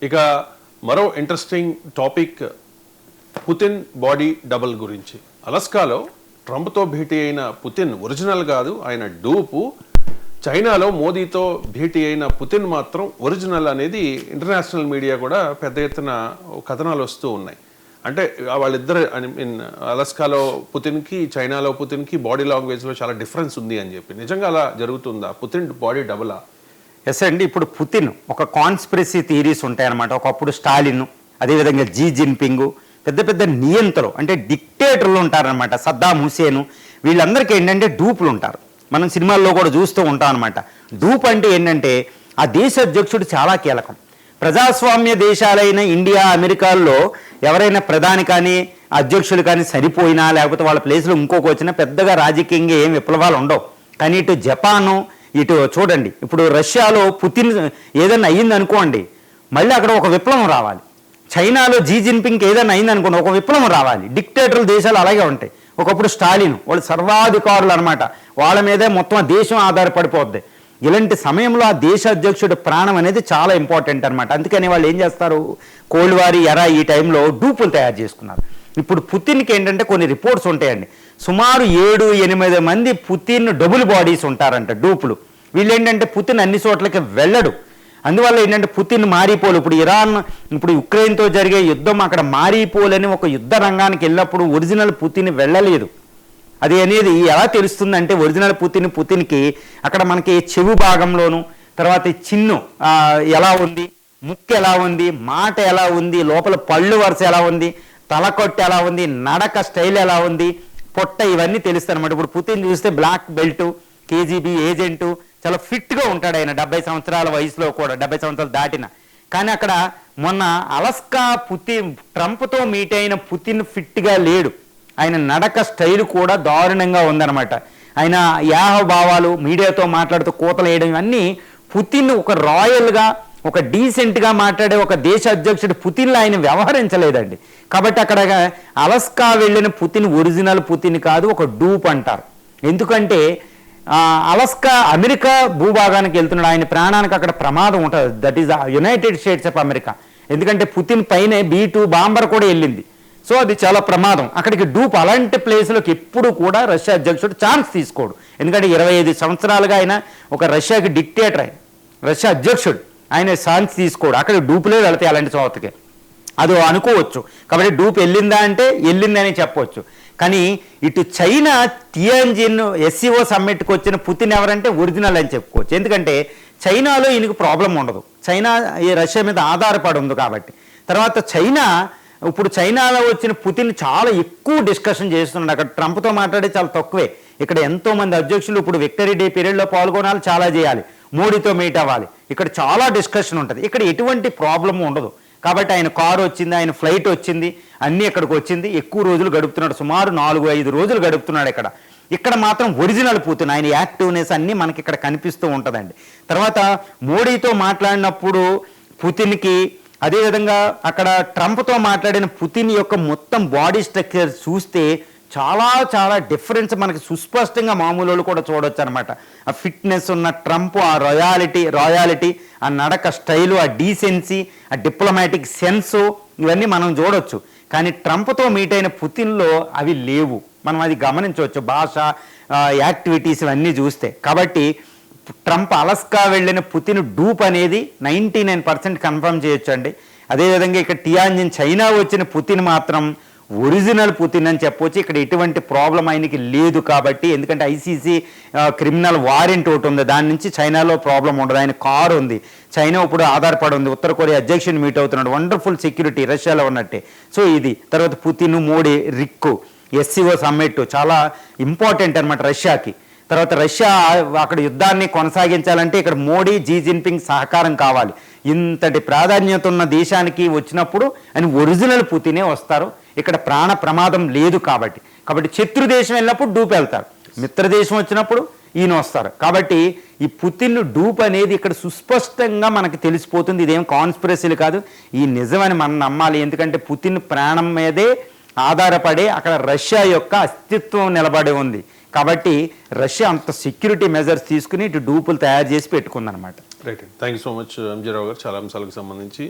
ఇక మరో interesting topic Putin body double గురించి. అలస్కాలో ట్రంప్తో భేటీ అయిన పుతిన్ ఒరిజినల్ కాదు, ఆయన డూపు. చైనాలో మోదీతో భేటీ అయిన పుతిన్ మాత్రం ఒరిజినల్ అనేది ఇంటర్నేషనల్ మీడియా కూడా పెద్ద ఎత్తున కథనాలు వస్తూ ఉన్నాయి. అంటే వాళ్ళిద్దరు అలస్కాలో పుతిన్కి, చైనాలో పుతిన్కి బాడీ లాంగ్వేజ్లో చాలా డిఫరెన్స్ ఉంది అని చెప్పి. నిజంగా అలా జరుగుతుందా? Putin body డబులా? ఎస్ అండి. ఇప్పుడు పుతిన్ ఒక కాన్స్పిరసీ థియరీస్ ఉంటాయన్నమాట. ఒకప్పుడు స్టాలిన్, అదేవిధంగా జీ జిన్పింగ్, పెద్ద పెద్ద నియంతలు అంటే డిక్టేటర్లు ఉంటారనమాట. సద్దాం హుసేను, వీళ్ళందరికీ ఏంటంటే డూపులు ఉంటారు. మనం సినిమాల్లో కూడా చూస్తూ ఉంటాం అనమాట. డూప్ అంటే ఏంటంటే ఆ దేశ అధ్యక్షుడు చాలా కీలకం. ప్రజాస్వామ్య దేశాలైన ఇండియా, అమెరికాల్లో ఎవరైనా ప్రధాని కానీ అధ్యక్షులు కానీ సరిపోయినా, లేకపోతే వాళ్ళ ప్లేస్లో ఇంకొక వచ్చినా పెద్దగా రాజకీయంగా ఏం విప్లవాలు ఉండవు. కానీ ఇటు జపాను, ఇటు చూడండి, ఇప్పుడు రష్యాలో పుతిన్ ఏదైనా అయ్యింది అనుకోండి, మళ్ళీ అక్కడ ఒక విప్లవం రావాలి. చైనాలో జీ జిన్పింగ్ ఏదైనా అయింది అనుకోండి, ఒక విప్లవం రావాలి. డిక్టేటర్ల దేశాలు అలాగే ఉంటాయి. ఒకప్పుడు స్టాలిన్, వాళ్ళు సర్వాధికారులు అనమాట, వాళ్ళ మీదే మొత్తం దేశం ఆధారపడిపోద్ది. ఇలాంటి సమయంలో ఆ దేశ అధ్యక్షుడి ప్రాణం అనేది చాలా ఇంపార్టెంట్ అనమాట. అందుకని వాళ్ళు ఏం చేస్తారు, కోల్వారి ఎరా ఈ టైంలో డూపులు తయారు చేసుకున్నారు. ఇప్పుడు పుతిన్కి ఏంటంటే కొన్ని రిపోర్ట్స్ ఉంటాయండి, సుమారు 7-8 మంది పుతిన్ డబుల్ బాడీస్ ఉంటారంట, డూపులు. వీళ్ళు ఏంటంటే పుతిన్ అన్ని చోట్లకి వెళ్ళడు. అందువల్ల ఏంటంటే పుతిన్ మారిపోలు. ఇప్పుడు ఇరాన్, ఇప్పుడు యుక్రెయిన్తో జరిగే యుద్ధం, అక్కడ మారిపోలని ఒక యుద్ధ రంగానికి వెళ్ళినప్పుడు ఒరిజినల్ పుతిన్ వెళ్ళలేదు. అది అనేది ఎలా తెలుస్తుందంటే, ఒరిజినల్ పుతిన్కి అక్కడ మనకి చెవి భాగంలోను, తర్వాత చిన్ను ఎలా ఉంది, ముక్కు ఎలా ఉంది, మాట ఎలా ఉంది, లోపల పళ్ళు వరుస ఎలా ఉంది, తలకొట్టు ఎలా ఉంది, నడక స్టైల్ ఎలా ఉంది, పొట్ట, ఇవన్నీ తెలుస్తాయి అనమాట. ఇప్పుడు పుతిన్ చూస్తే బ్లాక్ బెల్ట్, కేజీబీ ఏజెంటు, చాలా ఫిట్గా ఉంటాడు ఆయన. 70 సంవత్సరాల వయసులో కూడా, 70 సంవత్సరాలు దాటిన. కానీ అక్కడ మొన్న అలస్కా ట్రంప్తో మీట్ అయిన పుతిన్ ఫిట్గా లేడు. ఆయన నడక స్టైల్ కూడా దారుణంగా ఉందన్నమాట. ఆయన యాహభావాలు, మీడియాతో మాట్లాడుతూ కూతలు వేయడం, ఇవన్నీ పుతిన్ ఒక రాయల్గా, ఒక డీసెంట్గా మాట్లాడే ఒక దేశ అధ్యక్షుడు పుతిన్లో ఆయన వ్యవహరించలేదండి. కాబట్టి అక్కడ అలస్కా వెళ్ళిన పుతిన్ ఒరిజినల్ పుతిన్ కాదు, ఒక డూప్ అంటారు. ఎందుకంటే అలస్కా అమెరికా భూభాగానికి వెళ్తున్నాడు. ఆయన ప్రాణానికి అక్కడ ప్రమాదం ఉంటుంది. That is United states of America. ఎందుకంటే పుతిన్ పైనే B-2 బాంబర్ కూడా వెళ్ళింది. సో అది చాలా ప్రమాదం. అక్కడికి డూప్, అలాంటి ప్లేస్లోకి ఎప్పుడు కూడా రష్యా అధ్యక్షుడు ఛాన్స్ తీసుకోడు. ఎందుకంటే 25 సంవత్సరాలుగా ఆయన ఒక రష్యాకి డిక్టేటర్, ఆయన రష్యా అధ్యక్షుడు, ఆయన ఛాన్స్ తీసుకోడు. అక్కడ డూపులే వెళతాయి అలాంటి చోతకి, అది అనుకోవచ్చు. కాబట్టి డూప్ వెళ్ళిందా అంటే వెళ్ళిందని చెప్పవచ్చు. కానీ ఇటు చైనా టియాన్జిన్ SCO సమ్మిట్కి వచ్చిన పుతిన్ ఎవరంటే ఒరిజినల్ అని చెప్పుకోవచ్చు. ఎందుకంటే చైనాలో ఈయనకు ప్రాబ్లం ఉండదు, చైనా ఈ రష్యా మీద ఆధారపడి ఉంది కాబట్టి. తర్వాత ఇప్పుడు చైనాలో వచ్చిన పుతిన్ చాలా ఎక్కువ డిస్కషన్ చేస్తున్నాడు. అక్కడ ట్రంప్తో మాట్లాడే చాలా తక్కువే. ఇక్కడ ఎంతోమంది అధ్యక్షులు ఇప్పుడు విక్టరీ డే పీరియడ్లో పాల్గొనాలి, చాలా చేయాలి, మోడీతో మీట్ అవ్వాలి, ఇక్కడ చాలా డిస్కషన్ ఉంటుంది. ఇక్కడ ఎటువంటి ప్రాబ్లం ఉండదు. కాబట్టి ఆయన కారు వచ్చింది, ఆయన ఫ్లైట్ వచ్చింది, అన్నీ ఇక్కడికి వచ్చింది. ఎక్కువ రోజులు గడుపుతున్నాడు, సుమారు 4-5 రోజులు గడుపుతున్నాడు ఇక్కడ మాత్రం ఒరిజినల్ పుతిన్, ఆయన యాక్టివ్నెస్ అన్నీ మనకి ఇక్కడ కనిపిస్తూ ఉంటుందండి. తర్వాత మోడీతో మాట్లాడినప్పుడు పుతిన్కి, అదేవిధంగా అక్కడ ట్రంప్తో మాట్లాడిన పుతిన్ యొక్క మొత్తం బాడీ స్ట్రక్చర్ చూస్తే చాలా చాలా డిఫరెన్స్ మనకి సుస్పష్టంగా మామూలు వాళ్ళు కూడా చూడొచ్చు అనమాట. ఆ ఫిట్నెస్ ఉన్న ట్రంప్, ఆ రాయాలిటీ, ఆ నడక స్టైలు, ఆ డీసెన్సీ, ఆ డిప్లొమాటిక్ సెన్సు, ఇవన్నీ మనం చూడొచ్చు. కానీ ట్రంప్తో మీట్ అయిన పుతిన్లో అవి లేవు. మనం అది గమనించవచ్చు, భాష, యాక్టివిటీస్ ఇవన్నీ చూస్తే. కాబట్టి ట్రంప్ అలస్కా వెళ్ళిన పుతిన్ డూప్ అనేది 99% కన్ఫర్మ్ చేయొచ్చు అండి. అదేవిధంగా ఇక్కడ టియాన్జిన్ చైనా వచ్చిన పుతిన్ మాత్రం ఒరిజినల్ పుతిన్ అని చెప్పొచ్చు. ఇక్కడ ఎటువంటి ప్రాబ్లం ఆయనకి లేదు కాబట్టి, ఎందుకంటే ICC క్రిమినల్ వారెంట్ ఒకటి ఉంది, దాని నుంచి చైనాలో ప్రాబ్లం ఉండదు. ఆయన కారు ఉంది, చైనా ఇప్పుడు ఆధారపడి ఉంది. ఉత్తర కొరియా అధ్యక్షుని మీట్ అవుతున్నాడు, వండర్ఫుల్ సెక్యూరిటీ రష్యాలో ఉన్నట్టే. సో ఇది తర్వాత పుతిన్, మోడీ, రిక్కు, SCO సమ్మిట్ చాలా ఇంపార్టెంట్ అనమాట రష్యాకి. తర్వాత రష్యా అక్కడ యుద్ధాన్ని కొనసాగించాలంటే ఇక్కడ మోడీ, జీ జిన్పింగ్ సహకారం కావాలి. ఇంతటి ప్రాధాన్యత ఉన్న దేశానికి వచ్చినప్పుడు అని ఒరిజినల్ పుతినే వస్తారు. ఇక్కడ ప్రాణ ప్రమాదం లేదు కాబట్టి. శత్రు దేశం వెళ్ళినప్పుడు డూప్ వెళ్తారు, మిత్రదేశం వచ్చినప్పుడు ఈయన వస్తారు. కాబట్టి ఈ పుతిన్ డూప్ అనేది ఇక్కడ సుస్పష్టంగా మనకి తెలిసిపోతుంది. ఇదేం కాన్స్పిరసీలు కాదు, ఈ నిజమని మనం నమ్మాలి. ఎందుకంటే పుతిన్ ప్రాణం మీదే ఆధారపడే అక్కడ రష్యా యొక్క అస్తిత్వం నిలబడి ఉంది. కాబట్టి రష్యా అంత సెక్యూరిటీ మెజర్స్ తీసుకుని ఇటు డూపులు తయారు చేసి పెట్టుకుందనమాట. Right. Thank you so much MG Rao గారు, చాలా అంశాలకు సంబంధించి